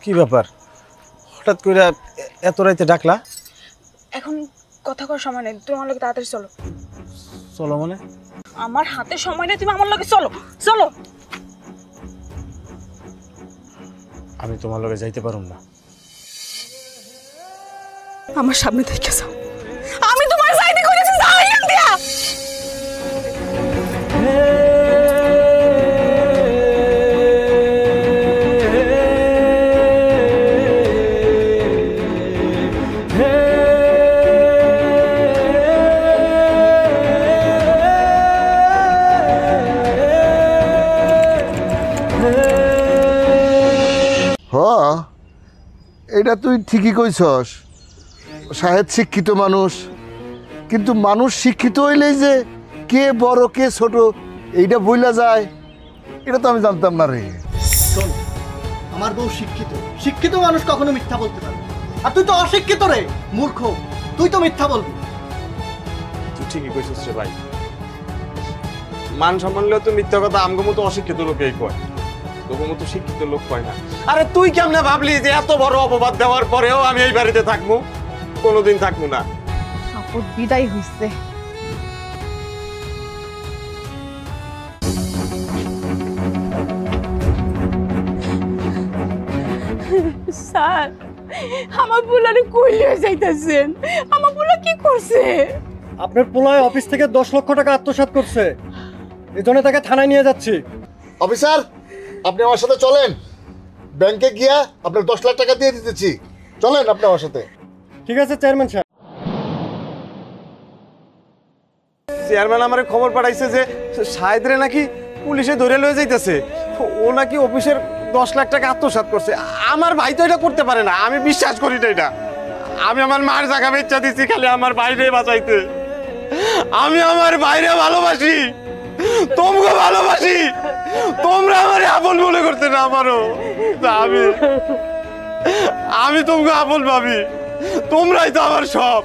কি ব্যাপার, হঠাৎ করে এত রাইতে ডাকলা? এখন কথা কর সময় নেই, তুমি আমার লগে তাড়াতাড়ি চলো। চলো মানে? আমার হাতে সময় নেই, তুমি আমার লগে চলো চলো। আমি তোমার লগে যাইতে পারুম না। আমার সামনে থেকে যাও, আমি তোমার যাইতে কইছি, যাও এখান দিয়া। এটা তুই ঠিকই কইছস, সাহেব শিক্ষিত মানুষ, কিন্তু মানুষ শিক্ষিত হইলেই যে কে বড় কে ছোট এইটা বইলা যায়, এটা তো আমি জানতাম না রে। শোন, আমার বউ শিক্ষিত, শিক্ষিত মানুষ কখনো মিথ্যা বলতে পারে, আর তুই তো অশিক্ষিত রে, মূর্খ, তুই তো মিথ্যা বলবি। তুই ঠিকই কইছিস রে ভাই, মান সম্মানলেও তো মিথ্যা কথা আমগো মতো অশিক্ষিত লোকেই কয়, তোর মতো শিক্ষিত লোক কয় না। আরে তুই কেমনে ভাবলি যে এত বড় অপবাদ দেওয়ার পরেও আমি এই বাড়িতে থাকবো? কোনোদিন থাকবো না। আপদ বিদায় হইছে। স্যার, আমার বুলারে কই লিয়ে যাইতাছেন? আমার বুলা কি করছে? আপনার পোলায় অফিস থেকে 10 লক্ষ টাকা আত্মসাৎ করছে, এজন্য তাকে থানায় নিয়ে যাচ্ছি। অফিসার, আপনি আমার সাথে চলেন, ব্যাংকে গিয়া আপনার 10 লাখ টাকা দিয়ে দিতেছি, চলেন আপনি আমার সাথে। ঠিক আছে চেয়ারম্যান সাহেব। চেয়ারম্যান আমারে খবর পাঠাইছে যে সাহেদরে নাকি পুলিশে ধরে লয়ে যাইতেছে, ও নাকি অফিসের 10 লাখ টাকা আত্মসাৎ করছে। আমার ভাই তো এটা করতে পারে না, আমি বিশ্বাস করি না এটা। আমি আমার মার জায়গা বেচা দিচ্ছি খালি আমার বাইরে বাঁচাইতে। আমি আমার বাইরে ভালোবাসি, তোমকে ভালোবাসি, তোমরা আমার আপন মনে করতে না আমারও। আমি তোমাকে আপন ভাবি, তোমরাই তো আমার সব।